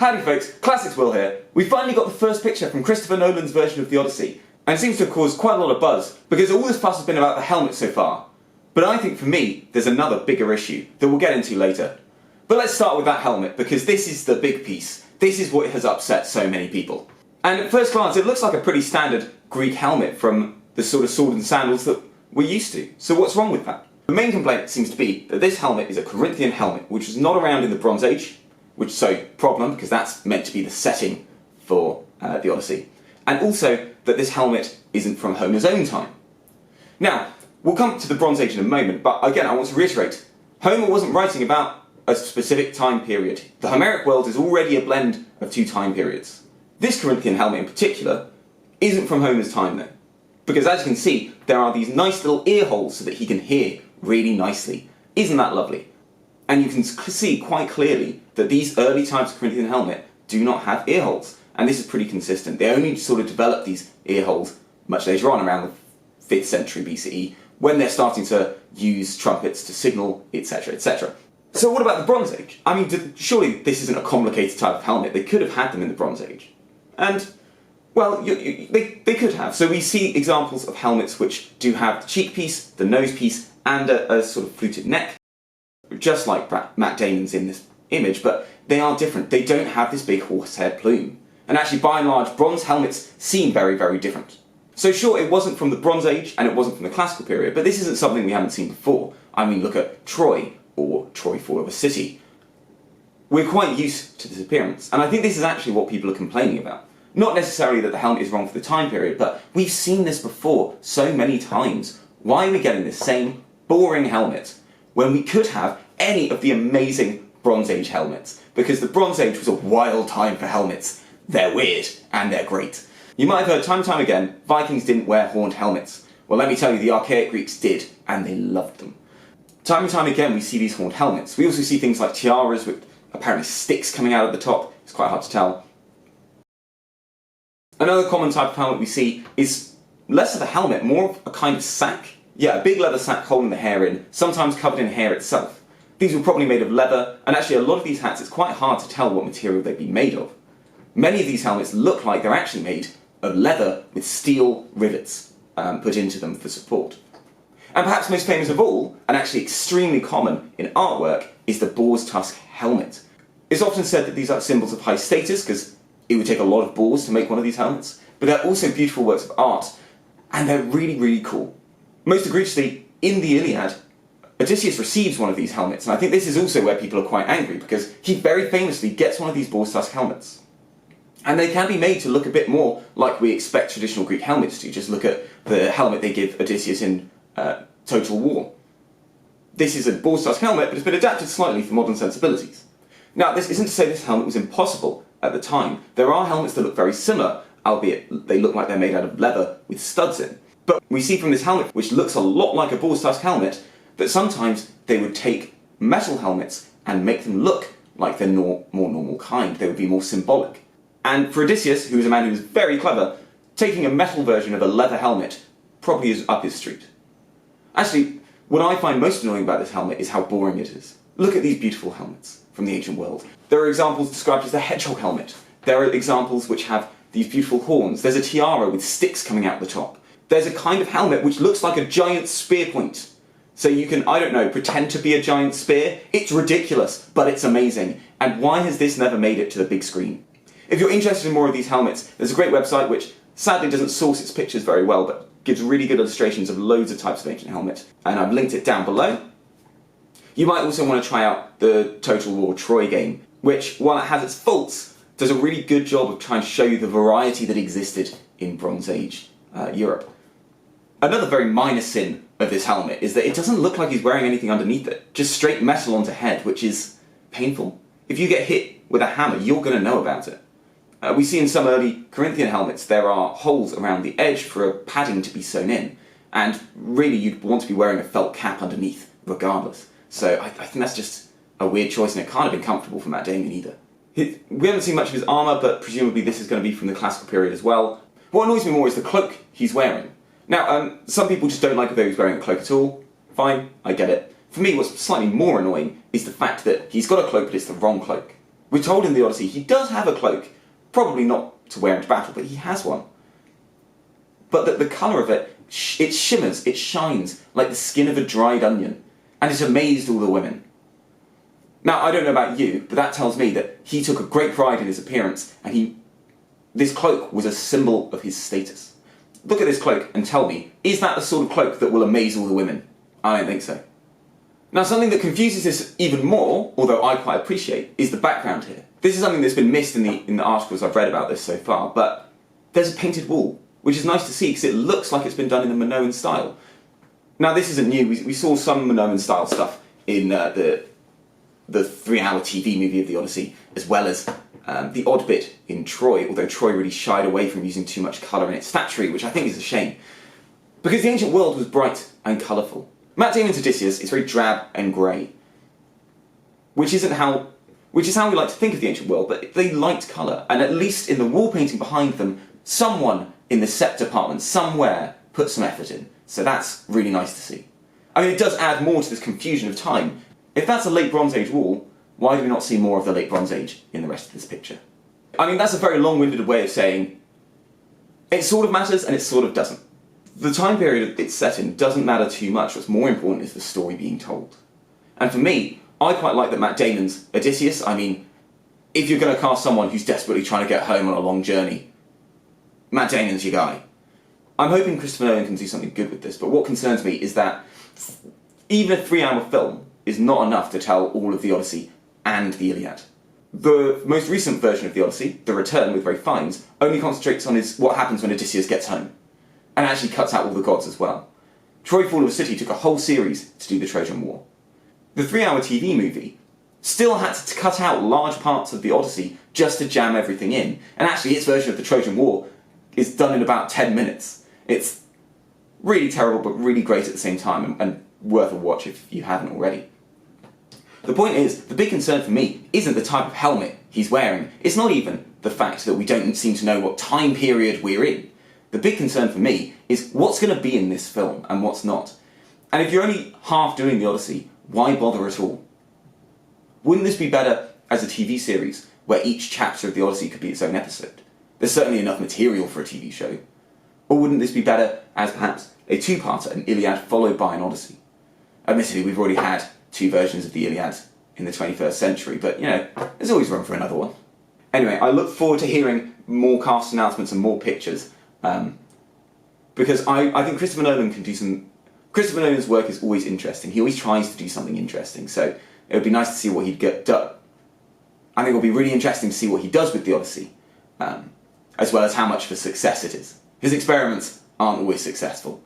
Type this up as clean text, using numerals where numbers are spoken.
Howdy folks, Classics Will here. We finally got the first picture from Christopher Nolan's version of the Odyssey, and it seems to have caused quite a lot of buzz, because all this fuss has been about the helmet so far. But I think for me, there's another bigger issue that we'll get into later. But let's start with that helmet, because this is the big piece. This is what has upset so many people. And at first glance, it looks like a pretty standard Greek helmet from the sort of sword and sandals that we're used to. So what's wrong with that? The main complaint seems to be that this helmet is a Corinthian helmet, which was not around in the Bronze Age, problem, because that's meant to be the setting for the Odyssey. And also that this helmet isn't from Homer's own time. Now, we'll come to the Bronze Age in a moment, but again, I want to reiterate, Homer wasn't writing about a specific time period. The Homeric world is already a blend of two time periods. This Corinthian helmet in particular isn't from Homer's time though, because as you can see, there are these nice little ear holes so that he can hear really nicely. Isn't that lovely? And you can see quite clearly that these early types of Corinthian helmet do not have ear holes, and this is pretty consistent. They only sort of developed these ear holes much later on, around the 5th century BCE, when they're starting to use trumpets to signal, etc, etc. So what about the Bronze Age? I mean, surely this isn't a complicated type of helmet. They could have had them in the Bronze Age. And, well, they could have. So we see examples of helmets which do have the cheek piece, the nose piece, and a sort of fluted neck, just like Matt Damon's in this image, but they are different. They don't have this big horsehair plume. And actually, by and large, bronze helmets seem very, very different. So sure, it wasn't from the Bronze Age, and it wasn't from the classical period, but this isn't something we haven't seen before. I mean, look at Troy, or Troy Fall of a City. We're quite used to this appearance, and I think this is actually what people are complaining about. Not necessarily that the helmet is wrong for the time period, but we've seen this before so many times. Why are we getting the same boring helmet when we could have any of the amazing Bronze Age helmets? Because the Bronze Age was a wild time for helmets. They're weird, and they're great. You might have heard time and time again, Vikings didn't wear horned helmets. Well, let me tell you, the archaic Greeks did, and they loved them. Time and time again, we see these horned helmets. We also see things like tiaras with apparently sticks coming out of the top. It's quite hard to tell. Another common type of helmet we see is less of a helmet, more of a kind of sack. Yeah, a big leather sack holding the hair in, sometimes covered in hair itself. These were probably made of leather, and actually a lot of these hats, it's quite hard to tell what material they'd be made of. Many of these helmets look like they're actually made of leather with steel rivets put into them for support. And perhaps most famous of all, and actually extremely common in artwork, is the boar's tusk helmet. It's often said that these are symbols of high status, because it would take a lot of boars to make one of these helmets, but they're also beautiful works of art, and they're really, really cool. Most egregiously, in the Iliad, Odysseus receives one of these helmets, and I think this is also where people are quite angry, because he very famously gets one of these boar's tusk helmets. And they can be made to look a bit more like we expect traditional Greek helmets to. Just look at the helmet they give Odysseus in Total War. This is a boar's tusk helmet, but it's been adapted slightly for modern sensibilities. Now, this isn't to say this helmet was impossible at the time. There are helmets that look very similar, albeit they look like they're made out of leather with studs in. But we see from this helmet, which looks a lot like a boar's tusk helmet, that sometimes they would take metal helmets and make them look like they're more normal kind. They would be more symbolic. And for Odysseus, who is a man who is very clever, taking a metal version of a leather helmet probably is up his street. Actually, what I find most annoying about this helmet is how boring it is. Look at these beautiful helmets from the ancient world. There are examples described as the hedgehog helmet. There are examples which have these beautiful horns. There's a tiara with sticks coming out the top. There's a kind of helmet which looks like a giant spear point. So you can, I don't know, pretend to be a giant spear. It's ridiculous, but it's amazing. And why has this never made it to the big screen? If you're interested in more of these helmets, there's a great website which sadly doesn't source its pictures very well, but gives really good illustrations of loads of types of ancient helmet, and I've linked it down below. You might also want to try out the Total War Troy game, which, while it has its faults, does a really good job of trying to show you the variety that existed in Bronze Age Europe. Another very minor sin of this helmet is that it doesn't look like he's wearing anything underneath it, just straight metal onto head, which is painful. If you get hit with a hammer, you're going to know about it. We see in some early Corinthian helmets there are holes around the edge for a padding to be sewn in, and really you'd want to be wearing a felt cap underneath regardless. So I think that's just a weird choice, and it can't have been comfortable for Matt Damon either. We haven't seen much of his armour, but presumably this is going to be from the classical period as well. What annoys me more is the cloak he's wearing. Now, some people just don't like it though he's wearing a cloak at all. Fine, I get it. For me, what's slightly more annoying is the fact that he's got a cloak, but it's the wrong cloak. We're told in the Odyssey he does have a cloak, probably not to wear into battle, but he has one. But the colour of it, it shimmers, it shines like the skin of a dried onion, and it amazed all the women. Now, I don't know about you, but that tells me that he took a great pride in his appearance, and this cloak was a symbol of his status. Look at this cloak and tell me, is that the sort of cloak that will amaze all the women? I don't think so. Now, something that confuses this even more, although I quite appreciate, is the background here. This is something that's been missed in the articles I've read about this so far, but there's a painted wall, which is nice to see because it looks like it's been done in the Minoan style. Now, this isn't new. We saw some Minoan style stuff in the 3-hour TV movie of the Odyssey, as well as the odd bit in Troy, although Troy really shied away from using too much colour in its statuary, which I think is a shame. Because the ancient world was bright and colourful. Matt Damon's Odysseus is very drab and grey, which is how we like to think of the ancient world, but they liked colour, and at least in the wall painting behind them, someone in the set department somewhere put some effort in. So that's really nice to see. I mean, it does add more to this confusion of time. If that's a late Bronze Age wall, why do we not see more of the late Bronze Age in the rest of this picture? I mean, that's a very long-winded way of saying it sort of matters and it sort of doesn't. The time period it's set in doesn't matter too much. What's more important is the story being told. And for me, I quite like that Matt Damon's Odysseus. I mean, if you're going to cast someone who's desperately trying to get home on a long journey, Matt Damon's your guy. I'm hoping Christopher Nolan can do something good with this, but what concerns me is that even a 3-hour film is not enough to tell all of the Odyssey and the Iliad. The most recent version of the Odyssey, The Return with Ralph Fiennes, only concentrates on what happens when Odysseus gets home, and actually cuts out all the gods as well. Troy Fall of a City took a whole series to do the Trojan War. The 3-hour TV movie still had to cut out large parts of the Odyssey just to jam everything in, and actually its version of the Trojan War is done in about 10 minutes. It's really terrible, but really great at the same time, and worth a watch if you haven't already. The point is, the big concern for me isn't the type of helmet he's wearing. It's not even the fact that we don't seem to know what time period we're in. The big concern for me is what's going to be in this film and what's not. And if you're only half doing the Odyssey, why bother at all? Wouldn't this be better as a TV series where each chapter of the Odyssey could be its own episode? There's certainly enough material for a TV show. Or wouldn't this be better as perhaps a 2-parter, an Iliad followed by an Odyssey? Admittedly, we've already had 2 versions of the Iliad in the 21st century, but, you know, there's always room for another one. Anyway, I look forward to hearing more cast announcements and more pictures, because I think Christopher Nolan can do some... Christopher Nolan's work is always interesting. He always tries to do something interesting, so it would be nice to see what he'd get done. I think it'll be really interesting to see what he does with the Odyssey, as well as how much of a success it is. His experiments aren't always successful,